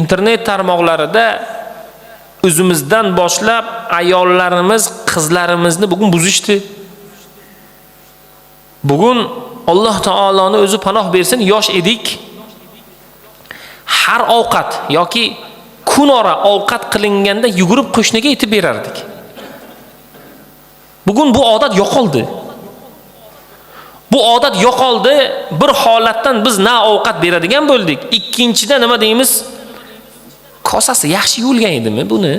internet tarmoqlarida o'zimizdan boshlab ayollarimiz, qizlarimizni bugun buzishdi. Bugun Alloh taoloni o'zi panoh bersin, yosh edik. Har ovqat yoki kunora ovqat qilinganda yugurib qo'shniga yetib berardik. Bugun bu odat yo'qoldi. Bu odat yo'qoldi. Bir holatdan biz na ovqat beradigan bo'ldik. Ikkinchida nima deymiz? Kosasi yaxshi yuvilgan edimi buni?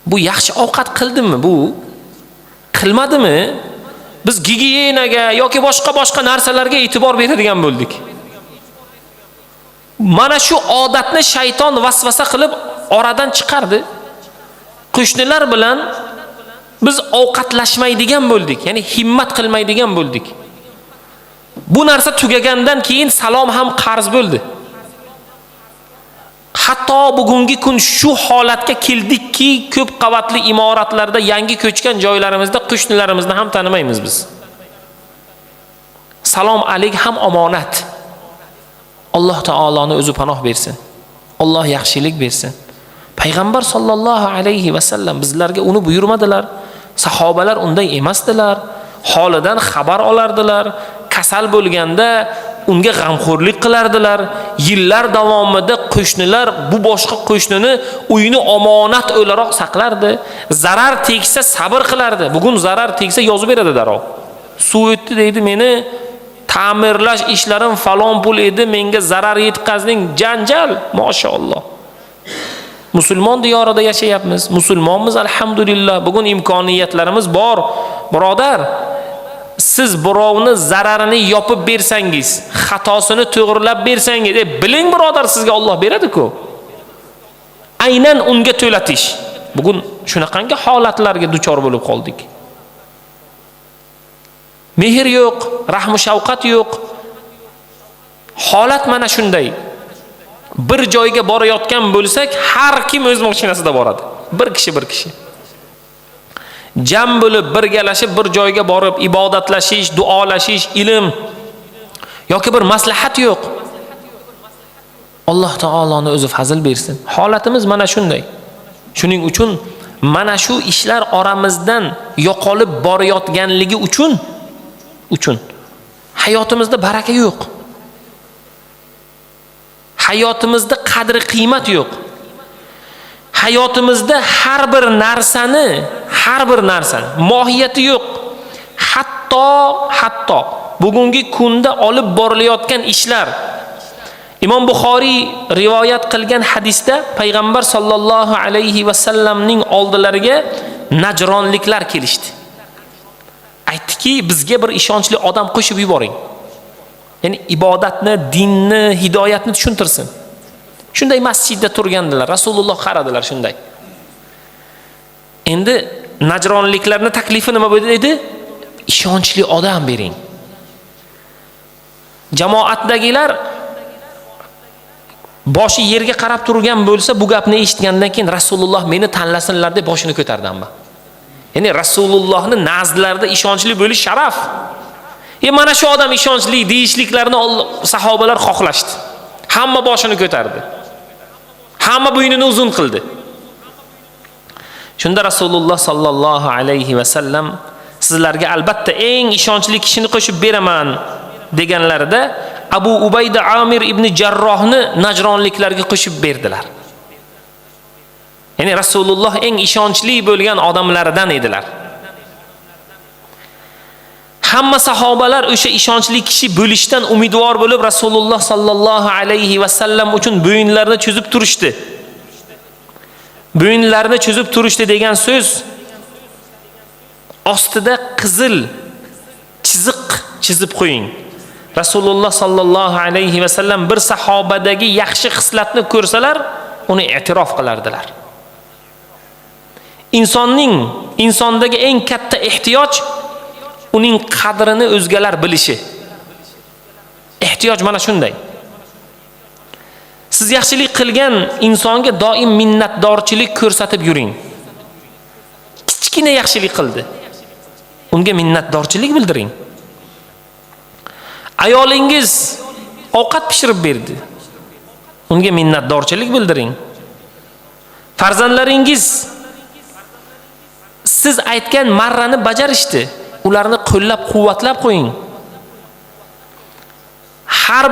Bu yaxshi ovqat qildimi bu? Qilmadimi? Biz gigiyenaga yoki boshqa narsalarga e'tibor beradigan bo'ldik. Mana shu odatni shayton vasvasa qilib oradan chiqardi. Qo'shnilar bilan biz ovqatlashmaydigan bo'ldik, ya'ni himmat qilmaydigan bo'ldik. Bu narsa tugagandan keyin salom ham qarz bo'ldi. Hatto bugungi kun shu holatga keldikki, ko'p qavatli imoratlarda, yangi ko'chgan joylarimizda qo'shnilarimizni ham tanimaymiz biz. Salom alayk ham omonat. Alloh taoloni o'zi panoh bersin. Alloh yaxshilik bersin. Payg'ambar sollallohu alayhi va sallam bizlarga uni buyurmadilar. Sahobalar unday emasdilar. Holidan xabar olardilar. Kasal bo'lganda unga g'amxo'rlik qilardilar. Yillar davomida qo'shnilar bu boshqa qo'shnini uyini omonat o'laroq saqlardi. Zarar tegsa sabr qilardi. Bugun zarar tegsa yozib beradi darov. Suv o'tdi deydi, meni ta'mirlash ishlarim falon pul edi, menga zarar yetkazding, janjal, maşallah. Musulmon diyorida yashayapmiz. Musulmonmiz alhamdulillah. Bugun imkoniyatlarimiz bor. Birodar, siz birovni zararini yopib bersangiz, xatosini to'g'rilab bersangiz, biling birodar, sizga Alloh beradi-ku. Aynan unga to'latish. Bugun shunaqangi holatlarga duchor bo'lib qoldik. Mehr yo'q, rahmu shafqat yo'q. Holat mana shunday. Bir joyga borayotgan bo'lsak, har kim o'z mashinasida boradi. Bir kishi. Jam bo'lib birgalashib bir joyga borib ibodatlashish, duolashish, ilm yoki bir maslahat yo'q. Alloh taoloni o'zi fazl bersin. Holatimiz mana shunday. Shuning uchun mana shu ishlar oramizdan yo'qolib borayotganligi uchun hayotimizda baraka yo'q. Hayotimizda qadri qiymat yo'q. Hayotimizda har bir narsani mohiyati yo'q. Hatto bugungi kunda olib borilayotgan ishlar. Imom Buxoriy rivoyat qilgan hadisda payg'ambar sollallohu alayhi va sallamning oldilariga najronliklar kelishdi. Aytdiki, bizga bir ishonchli odam qo'shib yuboring. Ya'ni ibodatni, dinni, hidoyatni tushuntirsin. Shunday masjidda turgandilar. Rasululloh qaradilar shunday. Endi najronliklarning taklifi nima edi? Ishonchli odam bering. Jamoatdagilar boshi yerga qarab turgan bo'lsa, bu gapni eshitgandan keyin Rasululloh meni tanlasinlar deb boshini ko'tardi amma. Ya'ni Rasulullohning nazdlarida ishonchli bo'lish sharaf. Mana shu odam ishonchli deyishliklarini sahobalar xohlashdi. Hamma boshini ko'tardi. Hamma bo'ynini uzun qildi. Shunda Rasululloh sallallohu alayhi va sallam sizlarga albatta eng ishonchli kishini qo'shib beraman deganlarida Abu Ubayda Amir ibn Jarrohni najronliklarga qo'shib berdilar. Ya'ni Rasululloh eng ishonchli bo'lgan odamlardan edilar. Hamma sahobalar o'sha ishonchli kishi bo'lishdan umidvor bo'lib Rasululloh sallallohu alayhi va sallam uchun bo'yinlarini cho'zib turishdi. Bo'yinlarini cho'zib turishdi degan so'z ostida qizil chiziq chizib qo'ying. Rasululloh sallallohu alayhi va sallam bir sahobadagi yaxshi xislatni ko'rsalar, uni e'tirof qilardilar. Insondagi eng katta ehtiyoj uning qadrini o'zgalar bilishi. Ehtiyoj mana shunday. Siz yaxshilik qilgan insonga doim minnatdorchilik ko'rsatib yuring. Kichkina yaxshilik qildi, unga minnatdorchilik bildiring. Ayolingiz ovqat pishirib berdi, Unga minnatdorchilik bildiring. Farzandlaringiz siz aytgan marrani bajarishdi. Ularni qo'llab-quvvatlab qo'ying. Har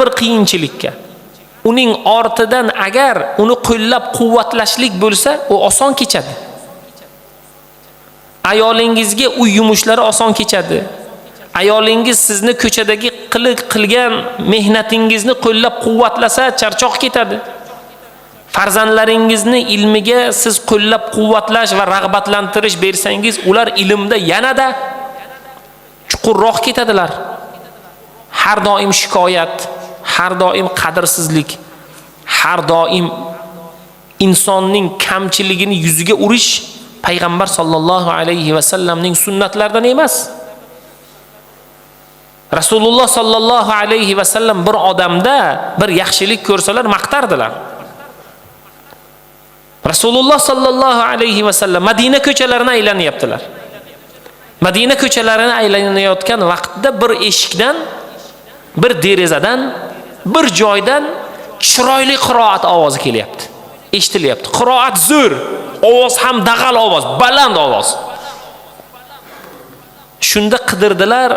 bir qiyinchilikka uning ortidan agar uni qo'llab-quvvatlashlik bo'lsa, u oson kechadi. Ayolingizga uy yumushlari oson kechadi. Ayolingiz sizni ko'chadagi qilgan mehnatingizni qo'llab-quvvatlasa, charchoq ketadi. Farzandlaringizni ilmiga siz qo'llab-quvvatlash va rag'batlantirish bersangiz, ular ilmda yanada chuqurroq ketadilar. Har doim shikoyat, har doim qadrsizlik, har doim insonning kamchiligini yuziga urish payg'ambar sollallohu alayhi va sallamning sunnatlaridan emas. Rasululloh sollallohu alayhi va sallam bir odamda bir yaxshilik ko'rsalar maqtardilar. Rasululloh sollallohu alayhi va sallam Madina ko'chalarini aylanyaptilar. Madina ko'chalarini aylanayotgan vaqtda bir eshikdan, bir derazadan, bir joydan chiroyli qiroat ovozi kelyapti. Eshitilyapti. Qiroat zo'r, ovoz ham dag'al ovoz, baland ovoz. Shunda qidirdilar,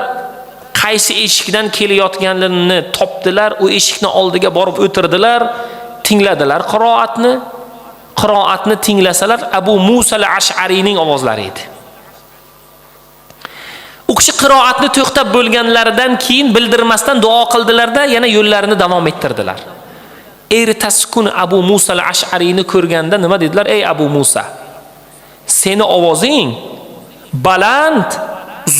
qaysi eshikdan kelayotganlarini topdilar, u eshikni oldiga borib o'tirdilar, tingladilar qiroatni. Qiroatni tinglasalar Abu Musa al-Ash'ariyning ovozlari edi. U kishi qiroatni to'xtab bo'lganlaridan keyin bildirmasdan duo qildilarda, yana yo'llarini davom ettirdilar. Ertasi kuni Abu Musa al-Ash'ariyni ko'rganda nima dedilar? Ey Abu Musa, seni ovozing baland,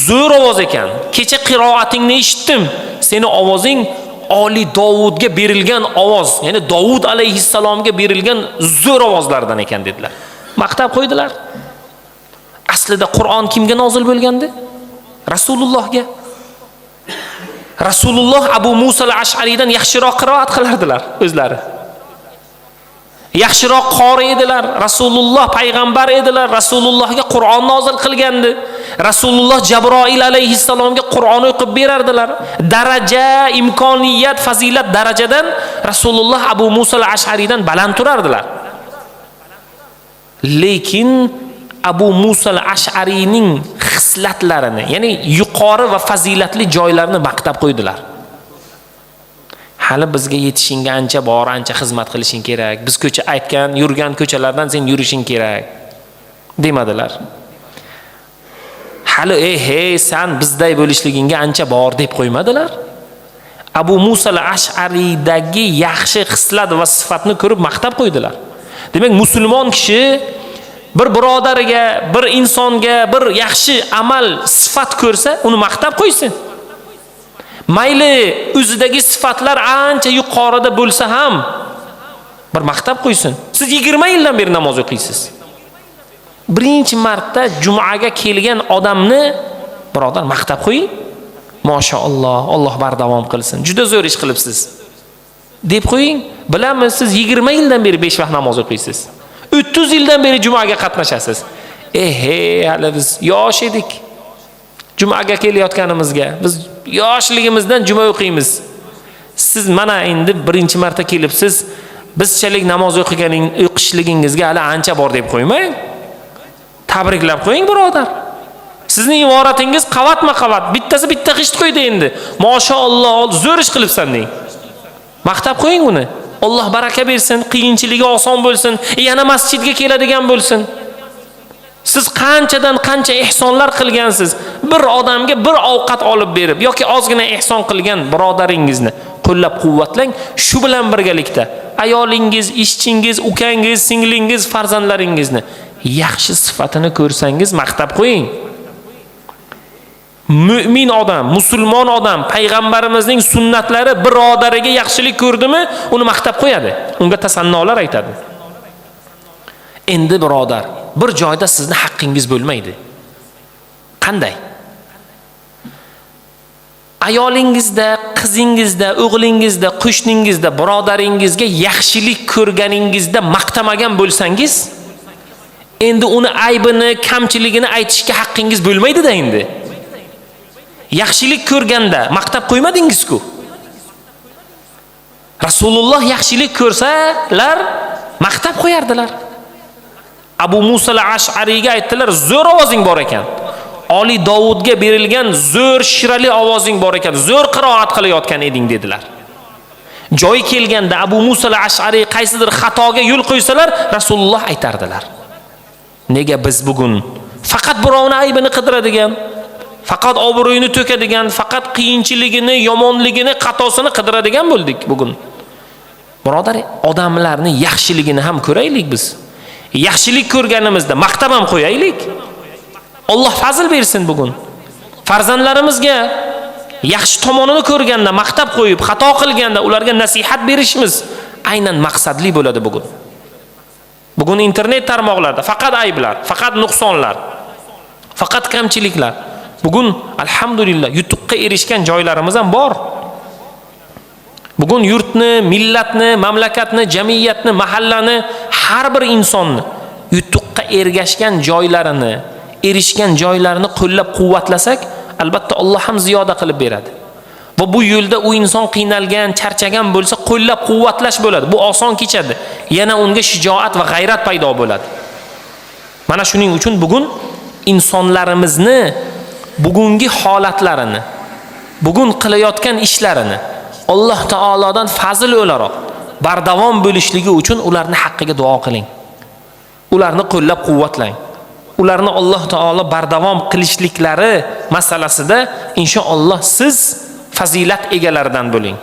zo'r ovoz ekan. Kecha qiroatingni eshitdim. Seni ovozing Oli Davudga berilgan ovoz, ya'ni Davud alayhissalomga berilgan zo'r ovozlardan ekan dedilar. Maqtab qo'ydilar. Aslida Qur'on kimga nozil bo'lgandi? Rasulullohga. Rasululloh Abu Musa al-Ash'ariydan yaxshiroq qiroat qilardilar o'zlari. Yaxshiroq qori edilar. Rasululloh payg'ambar edilar. Rasulullohga Qur'on nozil qilgandi. Rasululloh Jabroil alayhissalomga Qur'on o'qib berardilar. Daraja, imkoniyat, fazilat darajadan Rasululloh Abu Musa al-Ash'ariydan baland turardilar. Lekin Abu Musa al-Ash'ariyning xislatlarini, ya'ni yuqori va fazilatli joylarini maqtab qo'ydilar. Hali bizga yetishingga ancha bor, ancha xizmat qilishing kerak. Biz ko'cha aytgan, yurgan ko'chalardan sen yurishing kerak demadilar. Hali hey sen bizday bo'lishligingga ancha bor deb qo'ymadilar. Abu Musa al-Ash'ariydagi yaxshi xislat va sifatni ko'rib maqtab qo'ydilar. Demak, musulmon kishi bir birodariga, bir insonga bir yaxshi amal, sifat ko'rsa, uni maqtab qo'ysin. Mayli o'zidagi sifatlar ancha yuqorida bo'lsa ham bir maqtab qo'ysin. Siz 20 yildan beri namoz o'qiysiz. Birinchi marta jumaga kelgan odamni birodar maqtab qo'ying. Mashaalloh, Alloh bardavom qilsin. Juda zo'r ish qilibsiz deb qo'ying. Bilamiz, siz 20 yildan beri 5 vaqt namoz o'qiysiz. 30 yildan beri jumaga qatnashasiz. Hali biz yosh edik. Jumaga kelayotganimizga biz yoshligimizdan juma o'qiymiz. Siz mana endi birinchi marta kelibsiz. Bizchalik namoz o'qishligingizga hali ancha bor deb qo'ymang. Tabriklab qo'ying birodar. Sizning imoratingiz qavatma-qavat, bittasi bitta g'isht qo'ydi endi. Mashaalloh, zo'r ish qilibsan deng. Maqtab qo'ying uni. Alloh baraka bersin, qiyinchiligi oson bo'lsin, yana masjidga keladigan bo'lsin. Siz qanchadan qancha ihsonlar qilgansiz. Bir odamga bir ovqat olib berib yoki ozgina ihson qilgan birodaringizni qo'llab-quvvatlang. Shu bilan birgalikda ayolingiz, ishchingiz, ukangiz, singlingiz, farzandlaringizni yaxshi sifatini ko'rsangiz maqtab qo'ying. Mu'min odam, musulmon odam payg'ambarimizning sunnatlari birodariga yaxshilik ko'rdimi, uni maqtab qo'yadi. Unga tasannolar aytadi. Endi birodar, bir joyda sizni haqqingiz bo'lmaydi. Qanday? Ayolingizda, qizingizda, o'g'lingizda, qo'shningizda, birodaringizga yaxshilik ko'rganingizda maqtamagan bo'lsangiz, endi uni aybini, kamchiligini aytishga haqqingiz bo'lmaydi-da endi. Yaxshilik ko'rganda maqtab qo'ymadingiz-ku. Rasululloh yaxshilik ko'rsalar maqtab qo'yardilar. Abu Musa al-Ash'ariyga aytdilar, zo'r ovozing bor ekan. Oli Davudga berilgan zo'r shirali ovozing bor ekan, zo'r qiroat qilayotgan eding dedilar. Joyi kelganda Abu Musa al-Ash'ariy qaysidir xatoga yo'l qo'ysalar, Rasululloh aytardilar. Nega biz bugun faqat birovning aybini qidiradigan, faqat obro'yini to'kadigan, faqat qiyinchiligini, yomonligini, xatosini qidiradigan bo'ldik bugun? Birodar, odamlarning yaxshiligini ham ko'raylik biz. Yaxshilik ko'rganimizda maqtab ham qo'yaylik. Alloh fazl bersin bugun. Farzandlarimizga yaxshi tomonini ko'rganda maqtab qo'yib, xato qilganda ularga nasihat berishimiz aynan maqsadli bo'ladi bugun. Bugun internet tarmoqlarida faqat ayblar, faqat nuqsonlar, faqat kamchiliklar. Bugun alhamdulillah yutuqqa erishgan joylarimiz ham bor. Bugun yurtni, millatni, mamlakatni, jamiyatni, mahallani, har bir insonni yutuqqa ergashgan joylarini, erishgan joylarini qo'llab-quvvatlasak, albatta Alloh ham ziyoda qilib beradi. Va bu yo'lda u inson qiynalgan, charchagan bo'lsa, qo'llab-quvvatlash bo'ladi. Bu oson kechadi. Yana unga shijoat va g'ayrat paydo bo'ladi. Mana shuning uchun bugun insonlarimizni bugungi holatlarini, bugun qilayotgan ishlarini Alloh taolodan fazl o'laroq bardavom bo'lishligi uchun ularni haqqiga duo qiling. Ularni qo'llab-quvvatlang. Ularni Alloh taolo bardavom qilishliklari masalasida inshaalloh siz fazilat egalaridan bo'ling.